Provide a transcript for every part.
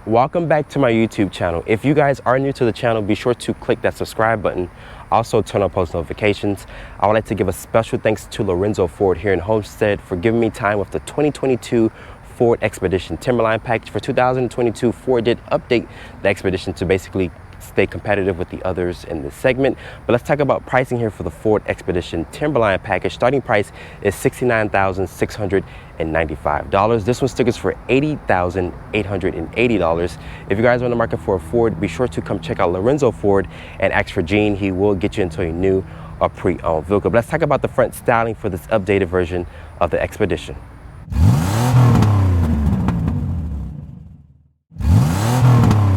Welcome back to my YouTube channel. If you guys are new to the channel, be sure to click that subscribe button. Also turn on post notifications. I would like to give a special thanks to Lorenzo Ford here in Homestead for giving me time with the 2022 Ford Expedition Timberline package. For 2022, Ford did update the Expedition to basically stay competitive with the others in this segment. But let's talk about pricing here for the Ford Expedition Timberline package. Starting price is $69,695. This one stickers for $80,880. If you guys are in the market for a Ford, be sure to come check out Lorenzo Ford and ask for Gene. He will get you into a new or pre-owned vehicle. But let's talk about the front styling for this updated version of the Expedition.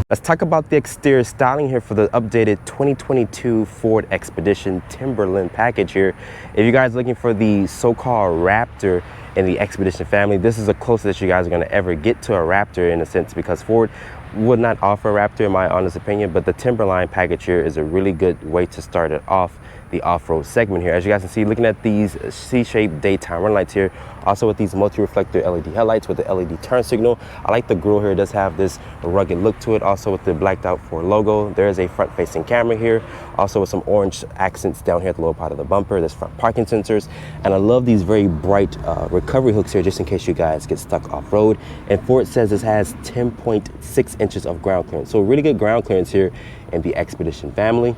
Let's talk about the exterior styling here for the updated 2022 Ford Expedition Timberline package here. If you guys are looking for the so-called Raptor in the Expedition family, this is the closest you guys are going to ever get to a Raptor in a sense, because Ford would not offer a Raptor in my honest opinion, but the Timberline package here is a really good way to start it off the off-road segment here. As you guys can see, looking at these C-shaped daytime run lights here, also with these multi-reflector LED headlights with the LED turn signal. I like the grille here. It does have this rugged look to it, also with the blacked out Ford logo. There is a front-facing camera here, also with some orange accents down here at the lower part of the bumper. There's front parking sensors, and I love these very bright recovery hooks here just in case you guys get stuck off-road. And Ford says this has 10.6 inches of ground clearance, so really good ground clearance here in the Expedition family.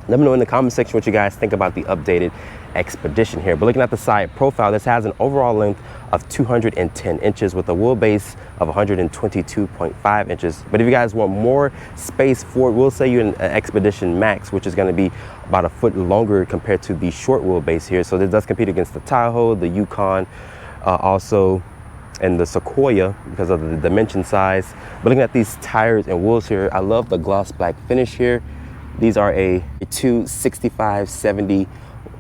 Let me know in the comment section what you guys think about the updated Expedition here. But looking at the side profile, this has an overall length of 210 inches with a wheelbase of 122.5 inches. But if you guys want more space, Ford will sell you an Expedition Max, which is going to be about a foot longer compared to the short wheelbase here. So this does compete against the Tahoe, the Yukon, also and the Sequoia because of the dimension size. But looking at these tires and wheels here, I love the gloss black finish here. These are a 265/70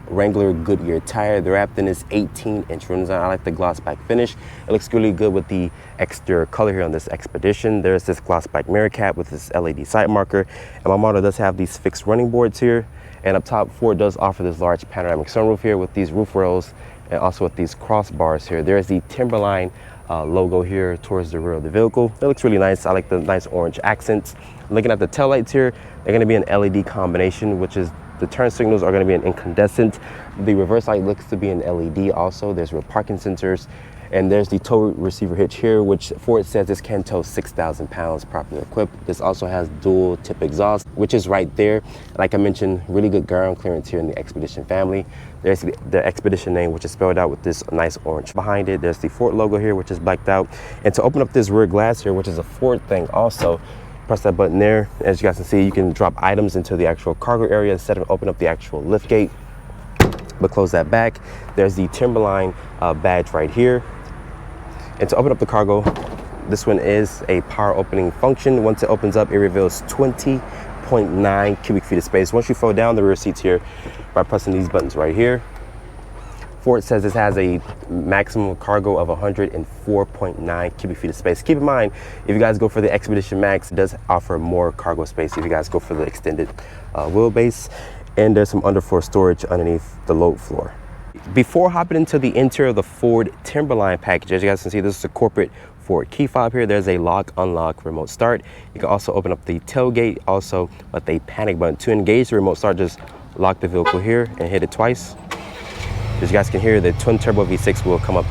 Wrangler Goodyear tire. They're wrapped in this 18-inch rim design. I like the gloss black finish. It looks really good with the exterior color here on this Expedition. There's this gloss black mirror cap with this LED sight marker. And my model does have these fixed running boards here. And up top, Ford does offer this large panoramic sunroof here with these roof rails and also with these crossbars here. There's the Timberline logo here towards the rear of the vehicle. It looks really nice. I like the nice orange accents. Looking at the taillights here, they're going to be an LED combination, which is the turn signals are going to be an incandescent. The reverse light looks to be an LED also. There's rear parking sensors, and there's the tow receiver hitch here, which Ford says this can tow 6,000 pounds properly equipped. This also has dual tip exhaust, which is right there. Like I mentioned, really good ground clearance here in the Expedition family. There's the Expedition name, which is spelled out with this nice orange behind it. There's the Ford logo here, which is blacked out. And to open up this rear glass here, which is a Ford thing also, press that button there. As you guys can see, you can drop items into the actual cargo area instead of open up the actual lift gate. But close that back. There's the Timberline badge right here. And to open up the cargo, this one is a power opening function. Once it opens up, it reveals 20.9 cubic feet of space. Once you fold down the rear seats here by pressing these buttons right here, Ford says this has a maximum cargo of 104.9 cubic feet of space. Keep in mind, if you guys go for the Expedition Max, it does offer more cargo space if you guys go for the extended wheelbase. And there's some underfloor storage underneath the load floor. Before hopping into the interior of the Ford Timberline package, as you guys can see, this is a corporate Ford key fob here. There's a lock, unlock, remote start. You can also open up the tailgate, also with a panic button. To engage the remote start, just lock the vehicle here and hit it twice. As you guys can hear, the twin turbo V6 will come up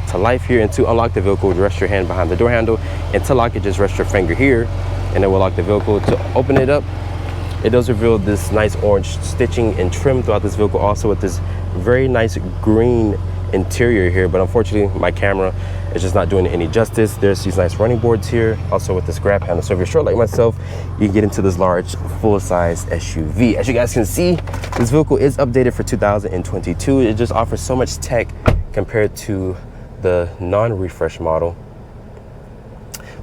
to life here. And to unlock the vehicle, rest your hand behind the door handle. And to lock it, just rest your finger here, and it will lock the vehicle. To open it up, it does reveal this nice orange stitching and trim throughout this vehicle, also with this very nice green interior here. But unfortunately, my camera is just not doing it any justice. There's these nice running boards here, also with this grab handle. So if you're short like myself, you can get into this large full-size SUV. As you guys can see, this vehicle is updated for 2022. It just offers so much tech compared to the non-refresh model.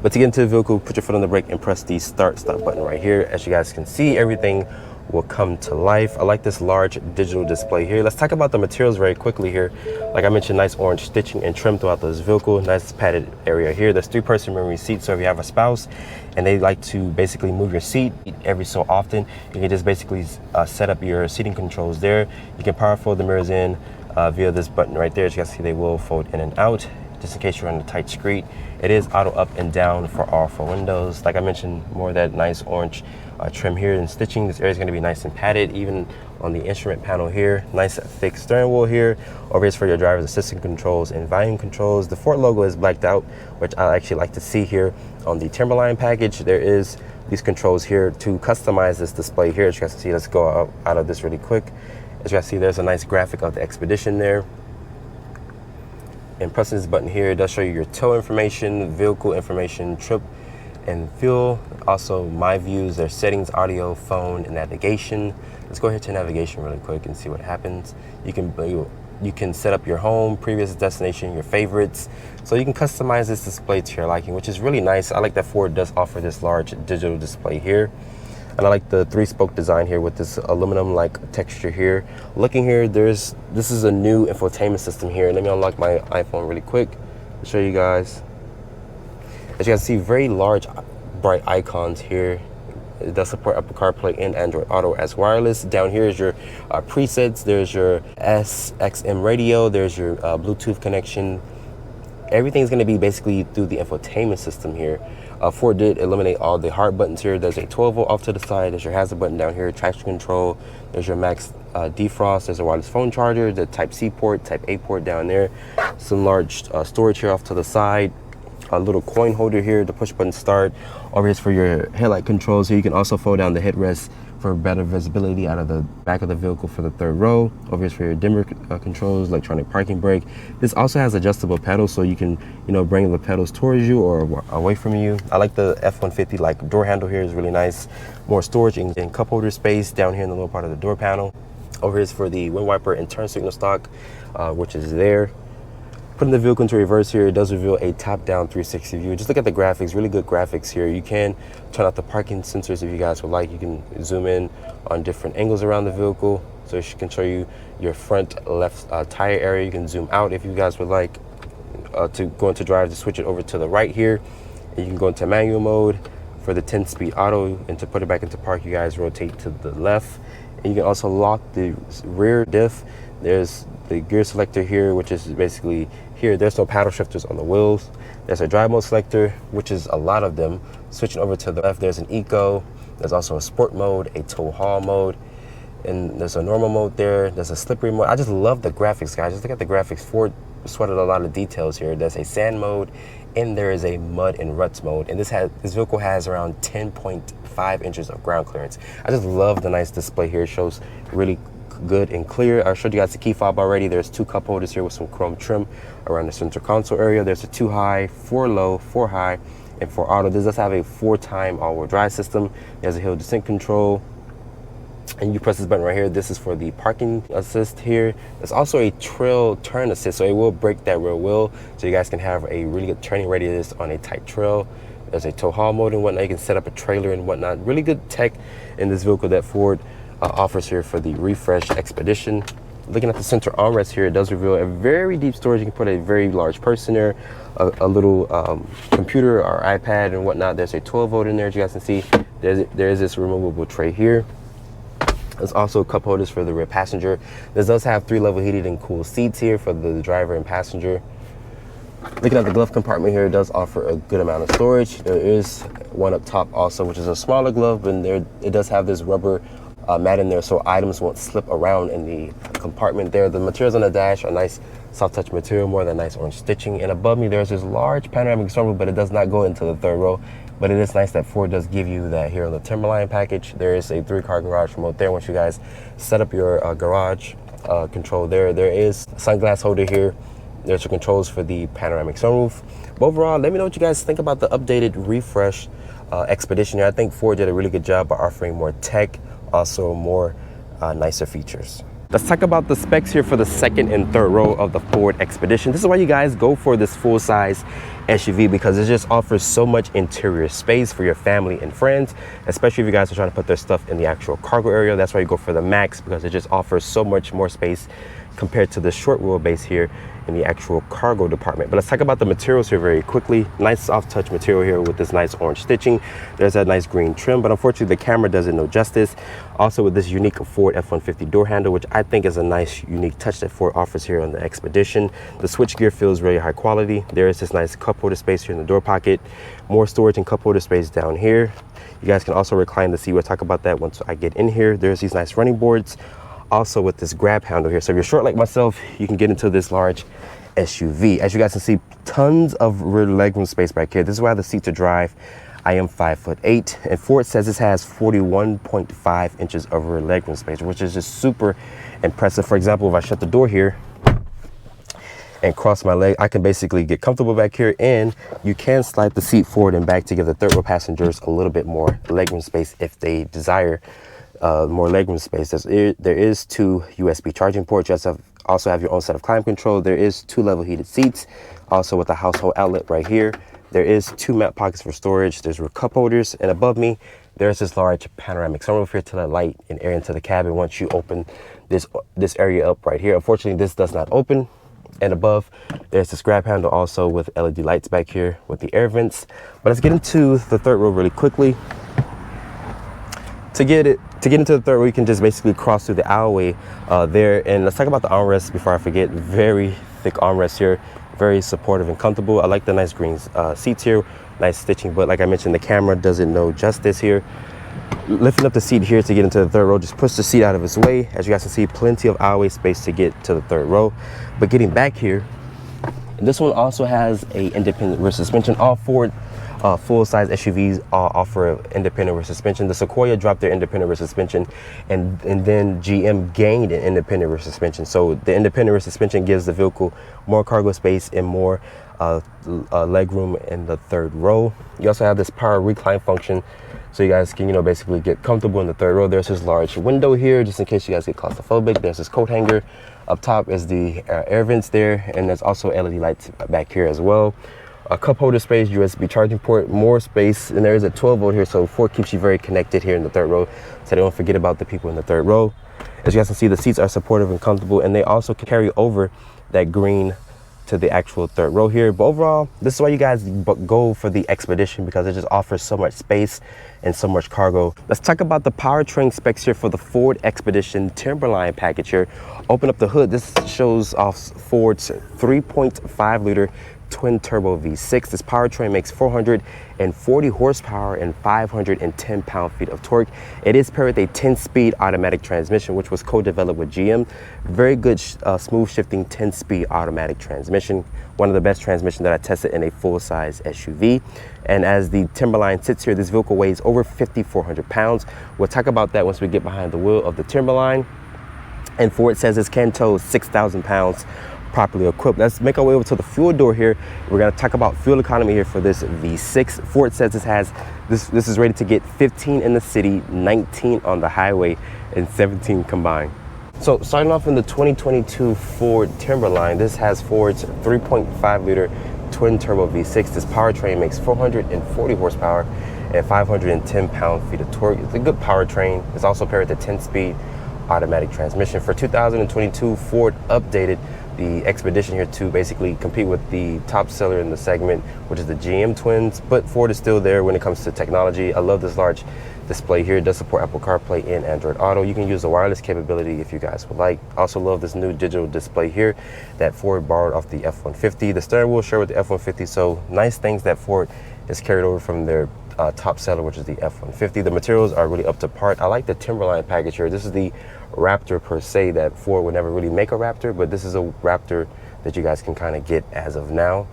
But to get into the vehicle, put your foot on the brake and press the stop button right here. As you guys can see, everything will come to life. I like this large digital display here. Let's talk about the materials very quickly here. Like I mentioned, nice orange stitching and trim throughout this vehicle. Nice padded area here. There's 3-person memory seats, so if you have a spouse and they like to basically move your seat every so often, you can just basically set up your seating controls there. You can power fold the mirrors in via this button right there. As you guys see, they will fold in and out. just in case you're on a tight street. It is auto up and down for all four windows. Like I mentioned, more of that nice orange trim here and stitching. This area is going to be nice and padded, even on the instrument panel here. Nice thick steering wheel here. Over here is for your driver's assistant controls and volume controls. The Ford logo is blacked out, which I actually like to see here on the Timberline package. There is these controls here to customize this display here. As you guys can see, let's go out of this really quick. As you guys see, there's a nice graphic of the Expedition there. And pressing this button here, it does show you your tow information, vehicle information, trip and fuel. Also my views, there's settings, audio, phone, and navigation. Let's go ahead to navigation really quick and see what happens. You can set up your home, previous destination, your favorites. So you can customize this display to your liking, which is really nice. I like that Ford does offer this large digital display here. And I like the 3-spoke design here with this aluminum-like texture here. Looking here, this is a new infotainment system here. Let me unlock my iPhone really quick to show you guys. As you guys see, very large, bright icons here. It does support Apple CarPlay and Android Auto as wireless. Down here is your presets. There's your SXM radio. There's your Bluetooth connection. Everything's going to be basically through the infotainment system here. Ford did eliminate all the hard buttons here. There's a 12-volt off to the side. There's your hazard button down here, traction control. There's your max defrost. There's a wireless phone charger, the Type-C port, Type-A port down there. Some large storage here off to the side. A little coin holder here, the push button start. Over here is for your headlight controls. Here you can also fold down the headrest for better visibility out of the back of the vehicle for the third row. Over here is for your dimmer controls, electronic parking brake. This also has adjustable pedals, so you can, bring the pedals towards you or away from you. I like the F-150 door handle here is really nice. More storage and cup holder space down here in the lower part of the door panel. Over here is for the wind wiper and turn signal stock, which is there. Putting the vehicle into reverse here, it does reveal a top-down 360 view. Just look at the graphics, really good graphics here. You can turn off the parking sensors if you guys would like. You can zoom in on different angles around the vehicle. So it can show you your front left tire area. You can zoom out if you guys would like to go into drive, to switch it over to the right here. And you can go into manual mode for the 10-speed auto, and to put it back into park, you guys rotate to the left. And you can also lock the rear diff. There's the gear selector here, which is basically here. There's no paddle shifters on the wheels. There's a drive mode selector, which is a lot of them. Switching over to the left, there's an eco. There's also a sport mode, a tow haul mode, and there's a normal mode there. There's a slippery mode. I just love the graphics, guys. Just look at the graphics. Ford sweated a lot of details here. There's a sand mode, and there is a mud and ruts mode. And this vehicle has around 10.5 inches of ground clearance. I just love the nice display here. It shows really good and clear. I showed you guys the key fob already. There's 2 cup holders here with some chrome trim around the center console area. There's a 2 high, 4 low, 4 high, and 4 auto. This does have a 4-time all-wheel drive system. There's a hill descent control, and you press this button right here. This is for the parking assist here. There's also a trail turn assist, so it will brake that rear wheel, so you guys can have a really good turning radius on a tight trail. There's a tow haul mode and whatnot. You can set up a trailer and whatnot. Really good tech in this vehicle that Ford offers here for the refresh Expedition. Looking at the center armrest here, it does reveal a very deep storage. You can put a very large purse in there, a little computer or iPad and whatnot. There's a 12-volt in there, as you guys can see. There is this removable tray here. There's also cup holders for the rear passenger. This does have 3-level heated and cooled seats here for the driver and passenger. Looking at the glove compartment here, it does offer a good amount of storage. There is one up top also, which is a smaller glove, and it does have this rubber mat in there, so items won't slip around in the compartment there. The materials on the dash are nice soft touch material, more than nice orange stitching. And above me, there's this large panoramic sunroof, but it does not go into the third row. But it is nice that Ford does give you that here on the Timberline package. There is a 3-car garage remote there. Once you guys set up your garage control there is a sunglass holder here. There's your controls for the panoramic sunroof. But overall, let me know what you guys think about the updated refresh Expedition here. I think Ford did a really good job by offering more tech, also more nicer features. Let's talk about the specs here for the second and third row of the Ford Expedition. This is why you guys go for this full-size SUV, because it just offers so much interior space for your family and friends, especially if you guys are trying to put their stuff in the actual cargo area. That's why you go for the Max, because it just offers so much more space compared to the short wheelbase here in the actual cargo department. But let's talk about the materials here very quickly. Nice soft touch material here with this nice orange stitching. There's that nice green trim, but unfortunately the camera doesn't know justice. Also with this unique Ford F-150 door handle, which I think is a nice unique touch that Ford offers here on the Expedition. The switchgear feels really high quality. There is this nice cup holder space here in the door pocket. More storage and cup holder space down here. You guys can also recline the seat. We'll talk about that once I get in here. There's these nice running boards. Also with this grab handle here. So if you're short like myself, you can get into this large SUV. As you guys can see, tons of rear legroom space back here. This is why the seat to drive. I am 5'8", and Ford says this has 41.5 inches of rear legroom space, which is just super impressive. For example, if I shut the door here and cross my leg, I can basically get comfortable back here, and you can slide the seat forward and back to give the third row passengers a little bit more legroom space if they desire more legroom space. There is 2 USB charging ports. You also have your own set of climate control. There is 2 level heated seats, also with a household outlet right here. There is 2 map pockets for storage. There's cup holders, and above me, there's this large panoramic sunroof here to let light and air into the cabin once you open this area up right here. Unfortunately, this does not open. And above, there's this grab handle also with LED lights back here with the air vents. But let's get into the third row really quickly. To get into the third row, you can just basically cross through the aisleway there. And let's talk about the armrests before I forget. Very thick armrests here. Very supportive and comfortable. I like the nice green seats here, nice stitching, but like I mentioned, the camera doesn't know justice here. Lifting up the seat here to get into the third row, just push the seat out of its way. As you guys can see, plenty of aisleway space to get to the third row. But getting back here, this one also has a independent rear suspension. All Ford full-size SUVs offer independent rear suspension. The Sequoia dropped their independent rear suspension, and then GM gained an independent rear suspension. So the independent rear suspension gives the vehicle more cargo space and more leg room in the third row. You also have this power recline function, so you guys can, basically get comfortable in the third row. There's this large window here, just in case you guys get claustrophobic. There's this coat hanger. Up top is the air vents there, and there's also LED lights back here as well. A cup holder space, USB charging port, more space, and there is a 12 volt here, so Ford keeps you very connected here in the third row, so don't forget about the people in the third row. As you guys can see, the seats are supportive and comfortable, and they also can carry over that green to the actual third row here. But overall, this is why you guys go for the Expedition, because it just offers so much space and so much cargo. Let's talk about the powertrain specs here for the Ford Expedition Timberline package here. Open up the hood. This shows off Ford's 3.5 liter twin turbo V6. This powertrain makes 440 horsepower and 510 pound-feet of torque. It is paired with a 10-speed automatic transmission, which was co-developed with GM. Very good smooth shifting 10-speed automatic transmission. One of the best transmissions that I tested in a full-size SUV. And as the Timberline sits here, this vehicle weighs over 5,400 pounds. We'll talk about that once we get behind the wheel of the Timberline. And Ford says this can tow 6,000 pounds properly equipped. Let's make our way over to the fuel door here. We're going to talk about fuel economy here for this V6. Ford says this is rated to get 15 in the city, 19 on the highway, and 17 combined. So starting off in the 2022 Ford Timberline, this has Ford's 3.5 liter twin turbo V6. This powertrain makes 440 horsepower and 510 pound-feet of torque. It's a good powertrain. It's also paired with a 10-speed automatic transmission. For 2022, Ford updated the Expedition here to basically compete with the top seller in the segment, which is the GM twins, but Ford is still there when it comes to technology. I love this large display here. It does support Apple CarPlay and Android Auto. You can use the wireless capability if you guys would like. Also love this new digital display here that Ford borrowed off the F-150. The steering wheel shared with the F-150, so nice things that Ford has carried over from their top seller, which is the F-150. The materials are really up to par. I like the Timberline package here. This is the Raptor per se that Ford would never really make a Raptor, but this is a Raptor that you guys can kind of get as of now.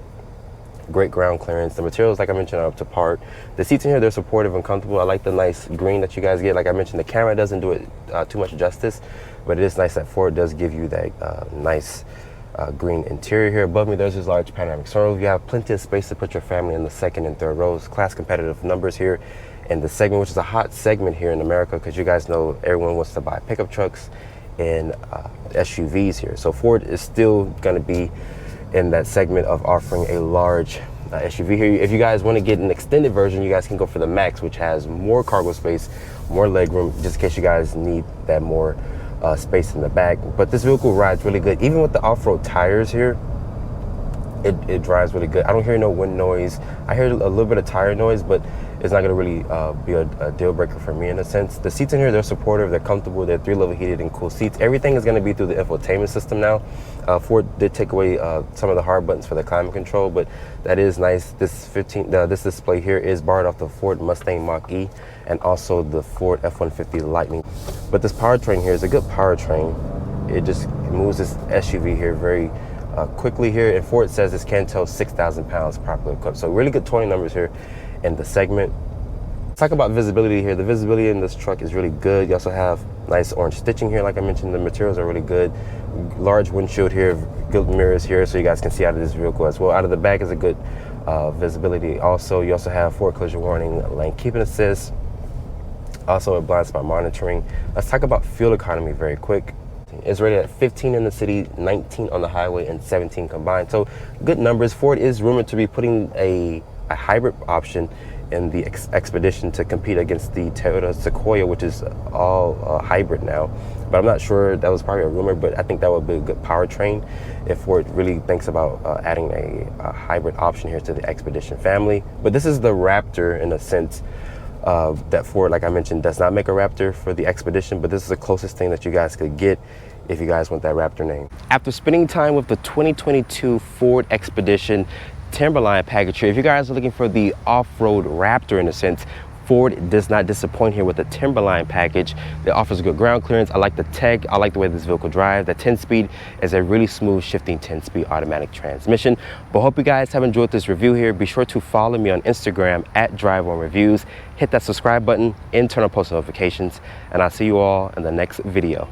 Great ground clearance. The materials, like I mentioned, are up to par. The seats in here, they're supportive and comfortable. I like the nice green that you guys get. Like I mentioned, the camera doesn't do it too much justice, but it is nice that Ford does give you that nice green interior here. Above me, there's this large panoramic sunroof. You have plenty of space to put your family in the second and third rows. Class competitive numbers here in the segment, which is a hot segment here in America, because you guys know everyone wants to buy pickup trucks and SUVs here. So Ford is still going to be in that segment of offering a large SUV here. If you guys want to get an extended version, you guys can go for the Max, which has more cargo space, more legroom, just in case you guys need that more space in the back. But this vehicle rides really good, even with the off-road tires here. it drives really good. I don't hear no wind noise. I hear a little bit of tire noise, but it's not gonna really be a deal breaker for me in a sense. The seats in here, they're supportive, they're comfortable, they're 3-level heated and cool seats. Everything is gonna be through the infotainment system now. Ford did take away some of the hard buttons for the climate control, but that is nice. This display here is borrowed off the Ford Mustang Mach-E and also the Ford F-150 Lightning. But this powertrain here is a good powertrain. It just moves this SUV here very quickly here, and Ford says this can tow 6,000 pounds properly equipped. So really good towing numbers here in the segment. Let's talk about visibility here. The visibility in this truck is really good. You also have nice orange stitching here. Like I mentioned, the materials are really good. Large windshield here, good mirrors here, so you guys can see out of this vehicle as well. Out of the back is a good visibility. Also, you also have forward collision warning, lane keeping assist, also a blind spot monitoring. Let's talk about fuel economy very quick. It's rated at 15 in the city, 19 on the highway, and 17 combined. So good numbers. Ford is rumored to be putting a hybrid option in the Expedition to compete against the Toyota Sequoia, which is all hybrid now. But I'm not sure, that was probably a rumor, but I think that would be a good powertrain if Ford really thinks about adding a hybrid option here to the Expedition family. But this is the Raptor in a sense. That Ford, like I mentioned, does not make a Raptor for the Expedition, but this is the closest thing that you guys could get if you guys want that Raptor name. After spending time with the 2022 Ford Expedition Timberline package here, if you guys are looking for the off-road Raptor in a sense, Ford does not disappoint here with the Timberline package. It offers good ground clearance. I like the tech. I like the way this vehicle drives. The 10-speed is a really smooth shifting 10-speed automatic transmission. But hope you guys have enjoyed this review here. Be sure to follow me on Instagram at DriveOnReviews. Hit that subscribe button and turn on post notifications. And I'll see you all in the next video.